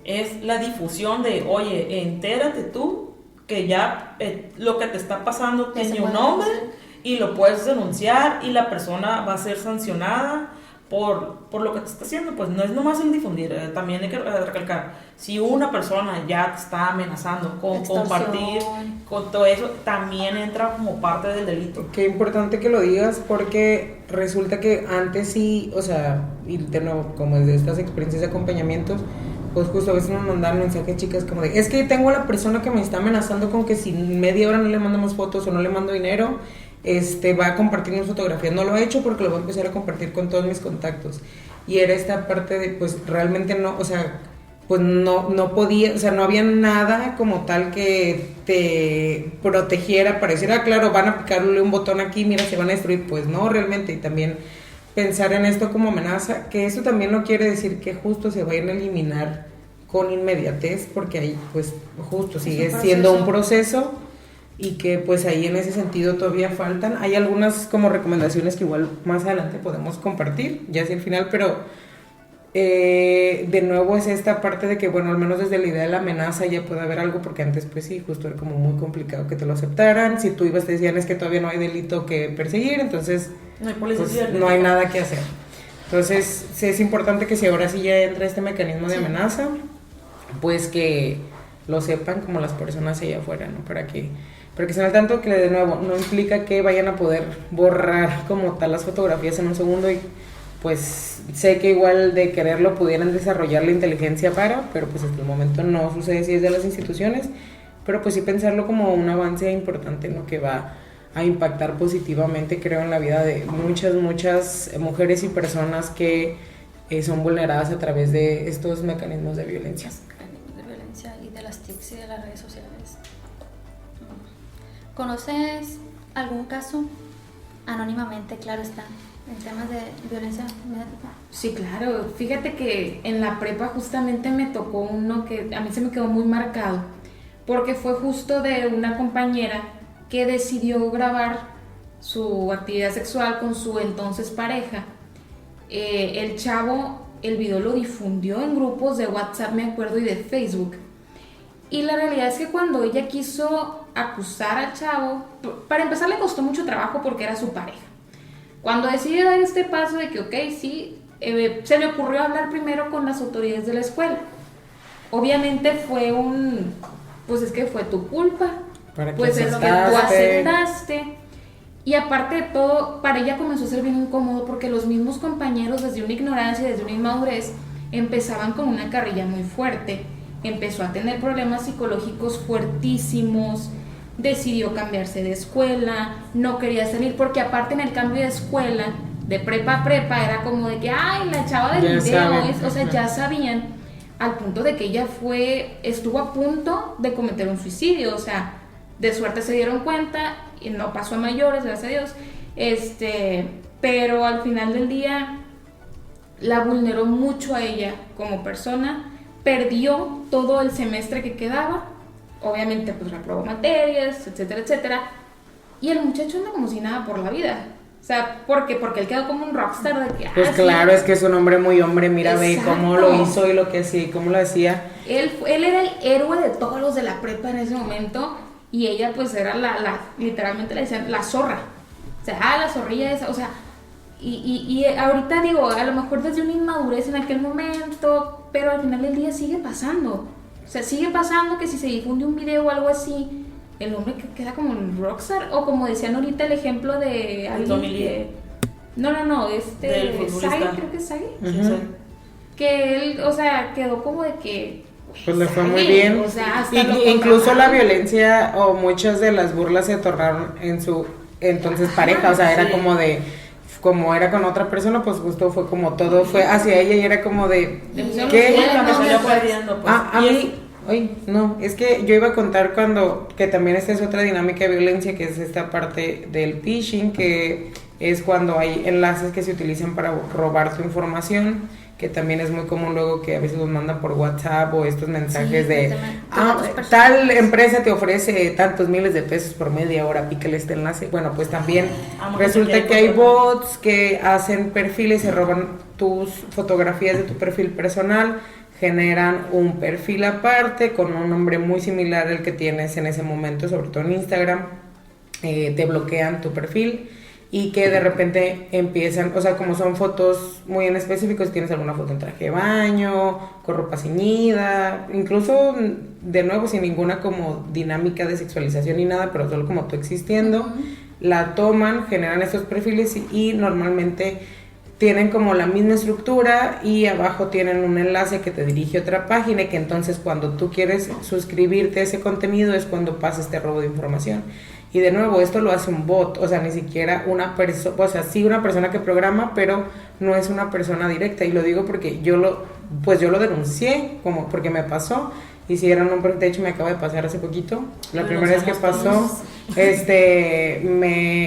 Speaker 3: Es la difusión de, oye, entérate tú que ya lo que te está pasando tiene un nombre y lo puedes denunciar, y la persona va a ser sancionada por lo que te está haciendo. Pues no es nomás el difundir, también hay que recalcar, si una persona ya te está amenazando con compartir, con todo eso, también entra como parte del delito.
Speaker 4: Qué importante que lo digas, porque resulta que antes sí, o sea, y de nuevo, como desde estas experiencias de acompañamientos, pues justo a veces nos mandan mensajes, chicas, como de, es que tengo a la persona que me está amenazando con que si media hora no le mandamos fotos o no le mando dinero, va a compartir mis fotografías. No lo ha hecho porque lo voy a empezar a compartir con todos mis contactos. Y era esta parte de, pues realmente no, o sea, pues no podía, o sea, no había nada como tal que te protegiera para decir, claro, van a picarle un botón aquí, mira, se van a destruir. Pues no, realmente. Y también pensar en esto como amenaza, que eso también no quiere decir que justo se vayan a eliminar con inmediatez, porque ahí pues justo sigue siendo un proceso, y que pues ahí en ese sentido todavía faltan. Hay algunas como recomendaciones que igual más adelante podemos compartir, ya hacia el final, pero de nuevo es esta parte de que, bueno, al menos desde la idea de la amenaza ya puede haber algo, porque antes pues sí, justo era como muy complicado que te lo aceptaran. Si tú ibas te decían, es que todavía no hay delito que perseguir, entonces
Speaker 3: no hay policía,
Speaker 4: pues, no hay nada que hacer. Entonces sí es importante que si ahora sí ya entra este mecanismo de amenaza, pues que lo sepan como las personas allá afuera, ¿no? Para que estén al tanto, que de nuevo no implica que vayan a poder borrar como tal las fotografías en un segundo, y pues sé que igual de quererlo pudieran desarrollar la inteligencia pero pues hasta el momento no sucede si es de las instituciones, pero pues sí pensarlo como un avance importante, ¿no? Que va a impactar positivamente, creo, en la vida de muchas mujeres y personas que son vulneradas a través de estos mecanismos de violencia.
Speaker 1: Y de las TICs y de las redes sociales. ¿Conoces algún caso? Anónimamente, claro está, en temas de violencia mediática.
Speaker 2: Sí, claro. Fíjate que en la prepa justamente me tocó uno que a mí se me quedó muy marcado, porque fue justo de una compañera que decidió grabar su actividad sexual con su entonces pareja. El chavo, el video lo difundió en grupos de WhatsApp, me acuerdo, y de Facebook. Y la realidad es que cuando ella quiso acusar al chavo, para empezar le costó mucho trabajo porque era su pareja. Cuando decidió dar este paso de que, ok, sí, se le ocurrió hablar primero con las autoridades de la escuela. Obviamente fue pues es que fue tu culpa, pues es lo que tú aceptaste. Y aparte de todo, para ella comenzó a ser bien incómodo porque los mismos compañeros, desde una ignorancia, desde una inmadurez, empezaban con una carrilla muy fuerte. Empezó a tener problemas psicológicos fuertísimos, decidió cambiarse de escuela, no quería salir, porque aparte en el cambio de escuela, de prepa a prepa, era como de que, ay, la chava del video, o sea, ya sabían, al punto de que ella estuvo a punto de cometer un suicidio, o sea, de suerte se dieron cuenta y no pasó a mayores, gracias a Dios, pero al final del día la vulneró mucho a ella como persona, perdió todo el semestre que quedaba, obviamente pues reprobó materias, etcétera, etcétera, y el muchacho anda como si nada por la vida. O sea, porque él quedó como un rockstar de que...
Speaker 4: Pues
Speaker 2: sí.
Speaker 4: claro, es que es un hombre muy hombre, mira, ve
Speaker 2: Exacto.
Speaker 4: cómo lo hizo y lo que sí, cómo lo hacía.
Speaker 2: Él era el héroe de todos los de la prepa en ese momento y ella pues era literalmente le decían la zorra. O sea, la zorrilla esa, o sea, y ahorita digo, a lo mejor desde una inmadurez en aquel momento, pero al final del día sigue pasando. O sea, sigue pasando que si se difunde un video o algo así, el hombre queda como un rockstar, o como decían ahorita el ejemplo de alguien que... No,
Speaker 3: Del futbolista.
Speaker 2: Sage, creo que es Sage.
Speaker 3: Sí.
Speaker 2: Que él, o sea, quedó como de que...
Speaker 4: Pues le fue muy bien.
Speaker 2: O sea, hasta
Speaker 4: Incluso la violencia o muchas de las burlas se tornaron en su entonces pareja, o sea, era como de... Como era con otra persona, pues justo fue como todo fue hacia ella y era como de... ¿Qué? A mí... Ay, no, es que yo iba a contar que también esta es otra dinámica de violencia, que es esta parte del phishing, que es cuando hay enlaces que se utilizan para robar tu información, que también es muy común luego que a veces los mandan por WhatsApp o estos mensajes de tal empresa te ofrece tantos miles de pesos por media hora, pícale este enlace. Bueno, pues también resulta que hay bots que hacen perfiles, se roban tus fotografías de tu perfil personal, generan un perfil aparte con un nombre muy similar al que tienes en ese momento, sobre todo en Instagram, te bloquean tu perfil y que de repente empiezan, o sea, como son fotos muy en específico, si tienes alguna foto en traje de baño, con ropa ceñida, incluso de nuevo sin ninguna como dinámica de sexualización ni nada, pero solo como tú existiendo, la toman, generan estos perfiles y normalmente tienen como la misma estructura y abajo tienen un enlace que te dirige a otra página y que entonces cuando tú quieres suscribirte a ese contenido es cuando pasa este robo de información. Y de nuevo, esto lo hace un bot, o sea, ni siquiera una persona, o sea, sí una persona que programa, pero no es una persona directa. Y lo digo porque yo lo denuncié, como porque me pasó. Hicieron de hecho me acaba de pasar hace poquito, la primera vez que pasó,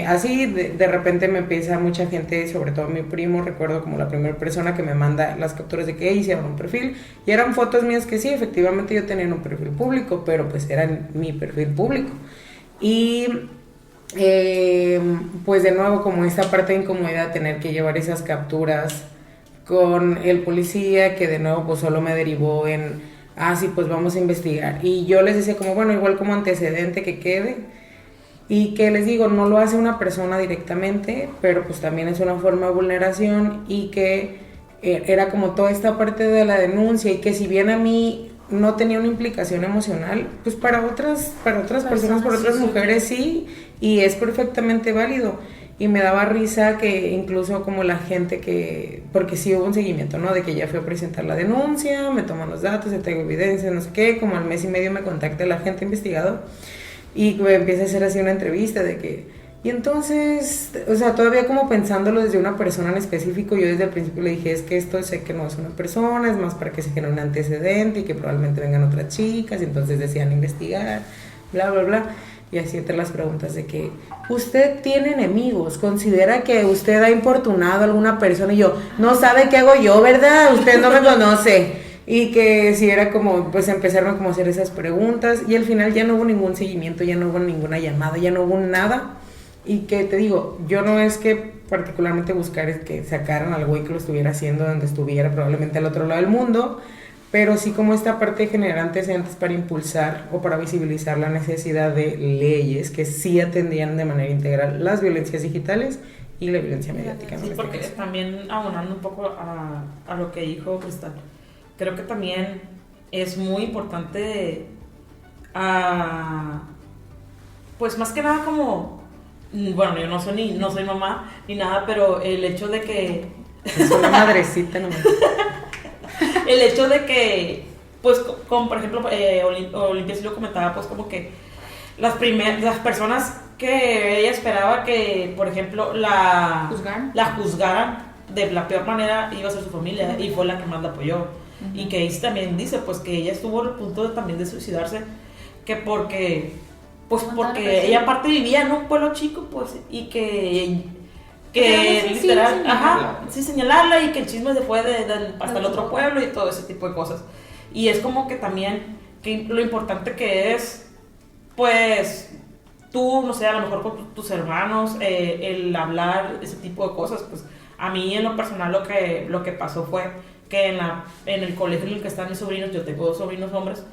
Speaker 4: así de repente me empieza mucha gente, sobre todo mi primo, recuerdo como la primera persona que me manda las capturas de que hicieron un perfil, y eran fotos mías que sí, efectivamente yo tenía un perfil público, pero pues era mi perfil público, y pues de nuevo como esta parte de incomodidad, tener que llevar esas capturas con el policía, que de nuevo pues solo me derivó en... sí, pues vamos a investigar. Y yo les decía como, bueno, igual como antecedente que quede. Y que les digo, no lo hace una persona directamente, pero pues también es una forma de vulneración y que era como toda esta parte de la denuncia y que si bien a mí no tenía una implicación emocional, pues para otras personas, para otras mujeres sí, y es perfectamente válido. Y me daba risa que incluso como la gente porque sí hubo un seguimiento, ¿no? De que ya fui a presentar la denuncia, me toman los datos, ya tengo evidencia, no sé qué, como al mes y medio me contacta la gente investigado y me empieza a hacer así una entrevista de que, y entonces, o sea, todavía como pensándolo desde una persona en específico, yo desde el principio le dije, es que esto sé que no es una persona, es más para que se genere un antecedente y que probablemente vengan otras chicas y entonces decían investigar, bla, bla, bla. Y así entre las preguntas de que usted tiene enemigos, considera que usted ha importunado a alguna persona y yo, no sabe qué hago yo, ¿verdad? Usted no me conoce. Y que si era como, pues empezaron como a hacer esas preguntas y al final ya no hubo ningún seguimiento, ya no hubo ninguna llamada, ya no hubo nada. Y que te digo, yo no es que particularmente buscar es que sacaran al güey que lo estuviera haciendo donde estuviera, probablemente al otro lado del mundo, pero sí como esta parte de generar antecedentes para impulsar o para visibilizar la necesidad de leyes que sí atendían de manera integral las violencias digitales y la violencia mediática.
Speaker 3: Sí, porque también abonando un poco a lo que dijo Cristal, creo que también es muy importante, pues más que nada como, bueno, yo no soy mamá ni nada, pero el hecho de que...
Speaker 4: Es una madrecita nomás.
Speaker 3: El hecho de que, pues, como por ejemplo, Olimpia sí lo comentaba, pues como que las personas que ella esperaba que, por ejemplo, la juzgaran de la peor manera iba a ser su familia, y fue la que más la apoyó. Y que Izzy también dice, pues, que ella estuvo al punto también de suicidarse, que porque ella aparte vivía en un pueblo chico, pues, y que literal, señalarla y que el chisme se fue hasta el otro pueblo y todo ese tipo de cosas. Y es como que también que lo importante que es, pues, tú, no sé, a lo mejor con tus hermanos, el hablar ese tipo de cosas, pues a mí en lo personal lo que pasó fue que en el colegio en el que están mis sobrinos, yo tengo 2 sobrinos hombres,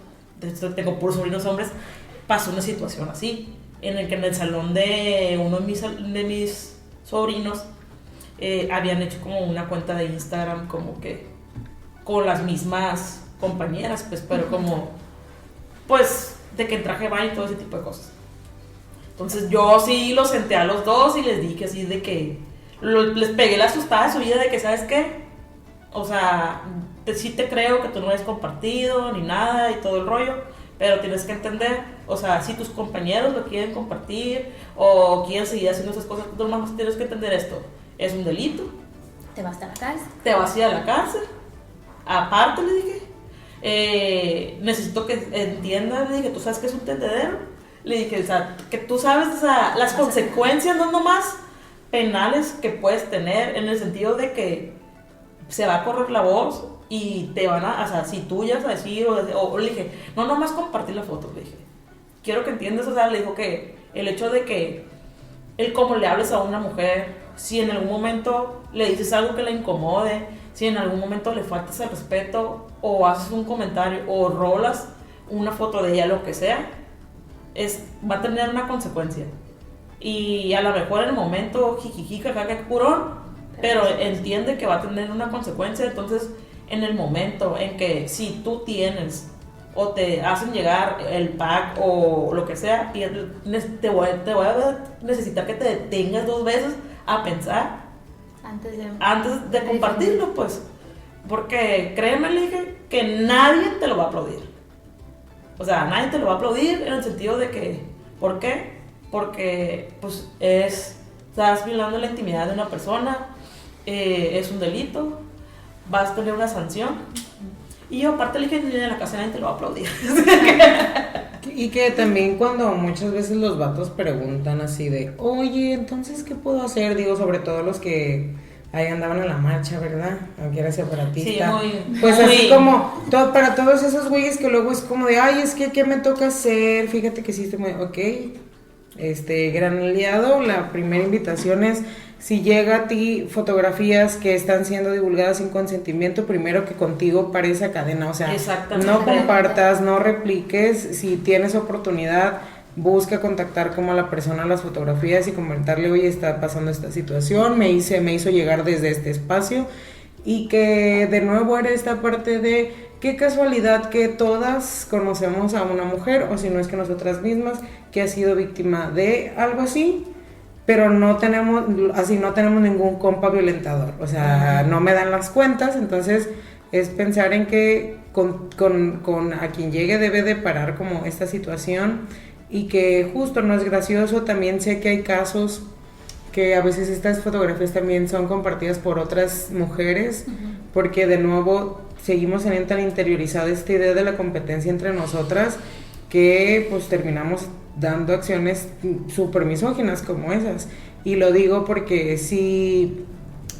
Speaker 3: de hecho tengo puros sobrinos hombres, pasó una situación así, en el que en el salón de uno de mis sobrinos habían hecho como una cuenta de Instagram como que con las mismas compañeras, pues, pero como, pues, de que en traje de baño y todo ese tipo de cosas. Entonces yo sí los senté a los dos y les dije así de que les pegué la asustada de su vida de que, ¿sabes qué? O sea, sí te creo que tú no eres compartido ni nada y todo el rollo, pero tienes que entender, o sea, si tus compañeros lo quieren compartir o quieren seguir haciendo esas cosas, tú nomás tienes que entender esto, es un delito.
Speaker 1: Te vas a la cárcel.
Speaker 3: Te vas a ir a la cárcel. Aparte le dije, necesito que entiendas, le dije, tú sabes que es un tendedero. Le dije, o sea, que tú sabes, o sea, las consecuencias no nomás penales que puedes tener en el sentido de que se va a correr la voz y te van a, o sea, si tú ya vas a decir, o le dije, no nomás compartir la foto, le dije, quiero que entiendas, o sea, le dijo que el hecho de que el cómo le hables a una mujer, si en algún momento le dices algo que le incomode, si en algún momento le faltas el respeto o haces un comentario o rolas una foto de ella, lo que sea, va a tener una consecuencia. Y a lo mejor en el momento, jijiji, jajaja, curón, pero entiende que va a tener una consecuencia. Entonces, en el momento en que si tú tienes o te hacen llegar el pack o lo que sea, y te voy a necesitar que te detengas 2 veces a pensar antes de compartirlo, pues. Porque créeme, le dije, que nadie te lo va a aplaudir. O sea, nadie te lo va a aplaudir en el sentido de que, ¿por qué? Porque, pues, estás violando la intimidad de una persona, es un delito, vas a tener una sanción. Y yo, aparte, le dije, ni en la casa nadie te lo va a aplaudir.
Speaker 4: Y que también cuando muchas veces los vatos preguntan así de, oye, entonces, ¿qué puedo hacer? Digo, sobre todo los que ahí andaban en la marcha, ¿verdad? Aunque era separatista.
Speaker 3: Sí,
Speaker 4: pues así como, para todos esos güeyes que luego es como de, ay, es que, ¿qué me toca hacer? Fíjate que sí, ok, gran aliado, la primera invitación es, si llega a ti fotografías que están siendo divulgadas sin consentimiento, primero que contigo pare esa cadena, o sea, no compartas, no repliques, si tienes oportunidad, busca contactar como a la persona las fotografías y comentarle, oye, está pasando esta situación, me hizo llegar desde este espacio, y que de nuevo era esta parte de qué casualidad que todas conocemos a una mujer, o si no es que nosotras mismas, que ha sido víctima de algo así, pero no tenemos ningún compa violentador, o sea, no me dan las cuentas. Entonces es pensar en que con a quien llegue debe de parar como esta situación, y que justo no es gracioso. También sé que hay casos que a veces estas fotografías también son compartidas por otras mujeres, porque de nuevo seguimos teniendo tan interiorizada esta idea de la competencia entre nosotras, que pues terminamos dando acciones súper misóginas como esas. Y lo digo porque sí,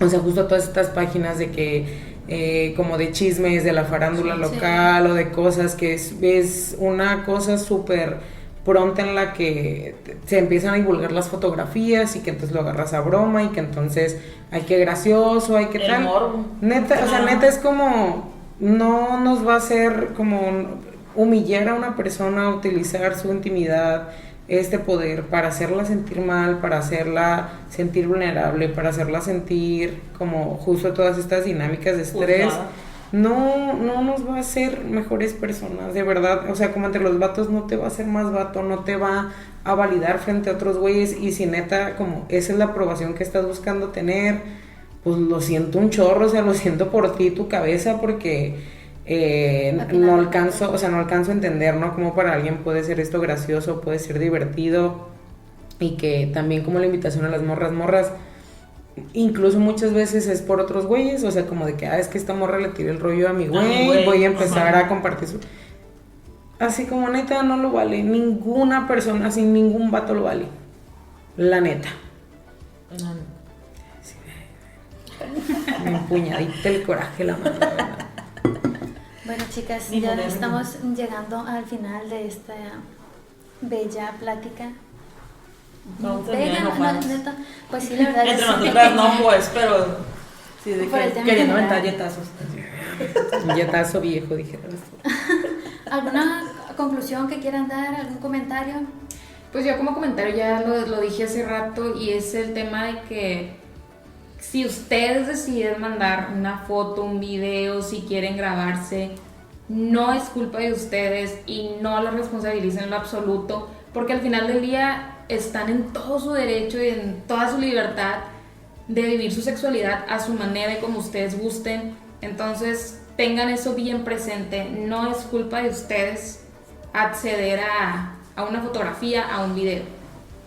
Speaker 4: o sea, justo todas estas páginas de que como de chismes de la farándula local, o de cosas que es una cosa súper pronta en la que se empiezan a divulgar las fotografías, y que entonces lo agarras a broma, y que entonces hay que gracioso, hay que tal. Neta, o sea, neta es como, no nos va a hacer como humillar a una persona, utilizar su intimidad, este poder, para hacerla sentir mal, para hacerla sentir vulnerable, para hacerla sentir como justo todas estas dinámicas de estrés. No nos va a hacer mejores personas, de verdad. O sea, como entre los vatos no te va a hacer más vato, no te va a validar frente a otros güeyes. Y si neta, como esa es la aprobación que estás buscando tener, pues lo siento un chorro, o sea, lo siento por ti, tu cabeza, porque no alcanzo a entender, ¿no? Cómo para alguien puede ser esto gracioso, puede ser divertido, y que también como la invitación a las morras, incluso muchas veces es por otros güeyes, o sea, como de que, es que esta morra le tiré el rollo a mi güey, voy a empezar a compartir su... Así como neta no lo vale, ninguna persona, así ningún vato lo vale, la neta. Me empuñadita el coraje la mano.
Speaker 1: Bueno, chicas, ya estamos llegando al final de esta bella plática.
Speaker 3: Vamos a terminar
Speaker 1: Pega,
Speaker 3: enojadas.
Speaker 1: neta, pues sí, la verdad
Speaker 3: Entre
Speaker 1: es
Speaker 3: nosotras no, pues, pero sí, de
Speaker 1: Por el
Speaker 3: que
Speaker 1: tema
Speaker 3: queriendo
Speaker 1: general.
Speaker 3: aventar yetazos.
Speaker 4: Un yetazo viejo, dije.
Speaker 1: ¿Alguna conclusión que quieran dar? ¿Algún comentario?
Speaker 2: Pues yo como comentario ya lo dije hace rato y es el tema de que si ustedes deciden mandar una foto, un video, si quieren grabarse, no es culpa de ustedes y no la responsabilicen en lo absoluto, porque al final del día están en todo su derecho y en toda su libertad de vivir su sexualidad a su manera y como ustedes gusten. Entonces tengan eso bien presente, no es culpa de ustedes acceder a una fotografía, a un video,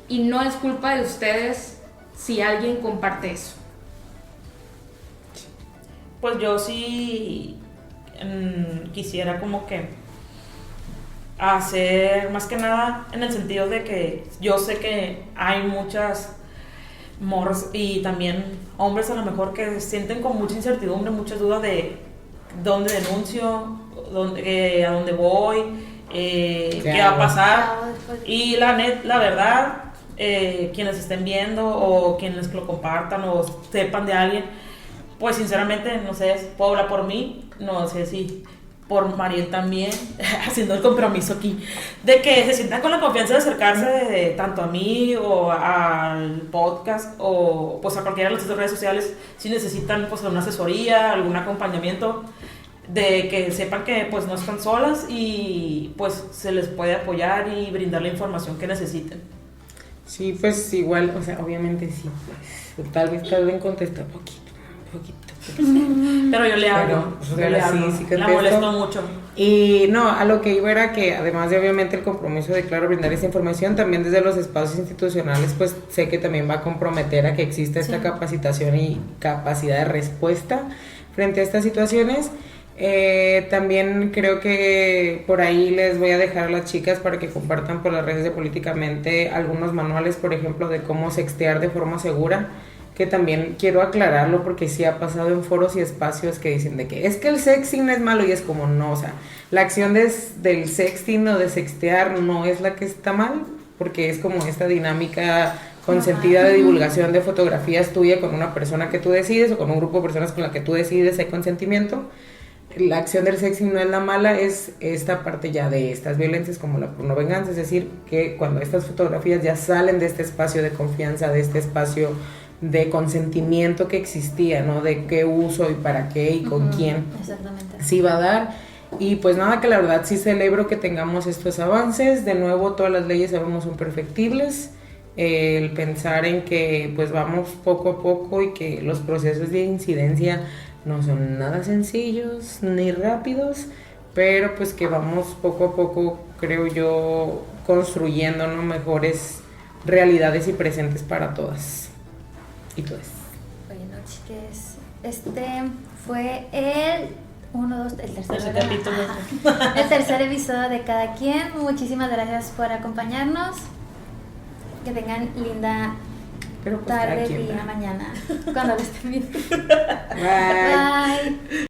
Speaker 2: y no es culpa de ustedes si alguien comparte eso.
Speaker 3: Pues yo sí quisiera como que hacer más que nada en el sentido de que yo sé que hay muchas morras y también hombres a lo mejor que sienten con mucha incertidumbre, muchas dudas de dónde denuncio, a dónde voy, qué va a pasar. Y la verdad, quienes estén viendo o quienes lo compartan o sepan de alguien, pues sinceramente no sé, puedo hablar por mí, no sé si por Mariel también, haciendo el compromiso aquí, de que se sientan con la confianza de acercarse tanto a mí o al podcast o pues a cualquiera de las redes sociales si necesitan pues una asesoría, algún acompañamiento, de que sepan que pues no están solas y pues se les puede apoyar y brindar la información que necesiten.
Speaker 4: Sí, pues igual, o sea, obviamente sí, pues, tal vez tarden en contestar poquito.
Speaker 3: Pero yo le hablo,
Speaker 4: Pero, o sea, sí
Speaker 3: la
Speaker 4: contesto.
Speaker 3: molesto mucho.
Speaker 4: Y no, a lo que iba era que además de obviamente el compromiso de claro brindar esa información, también desde los espacios institucionales, pues sé que también va a comprometer a que exista esta capacitación y capacidad de respuesta frente a estas situaciones. También creo que por ahí les voy a dejar a las chicas para que compartan por las redes de Políticamente algunos manuales, por ejemplo, de cómo sextear de forma segura, que también quiero aclararlo porque sí ha pasado en foros y espacios que dicen de que es que el sexting es malo y es como no, o sea, la acción del sexting o de sextear no es la que está mal, porque es como esta dinámica consentida de divulgación de fotografías tuya con una persona que tú decides o con un grupo de personas con la que tú decides, hay consentimiento. La acción del sexting no es la mala, es esta parte ya de estas violencias como la pornovenganza, es decir, que cuando estas fotografías ya salen de este espacio de confianza, de este espacio de consentimiento que existía, ¿no? De qué uso y para qué y con quién
Speaker 1: Exactamente.
Speaker 4: sí va a dar. Y pues nada, que la verdad sí celebro que tengamos estos avances. De nuevo, todas las leyes sabemos son perfectibles. El pensar en que pues vamos poco a poco y que los procesos de incidencia no son nada sencillos ni rápidos, pero pues que vamos poco a poco, creo yo, construyendo, ¿no? Mejores realidades y presentes para todas y todas.
Speaker 1: Bueno, chiques, este fue el tercer
Speaker 3: capítulo.
Speaker 1: El tercer episodio de Cada Quien. Muchísimas gracias por acompañarnos. Que tengan linda
Speaker 4: Pero pues
Speaker 1: tarde,
Speaker 4: cada quien,
Speaker 1: día,
Speaker 4: ¿verdad?
Speaker 1: mañana, cuando lo estén viendo.
Speaker 4: Bye.
Speaker 1: Bye.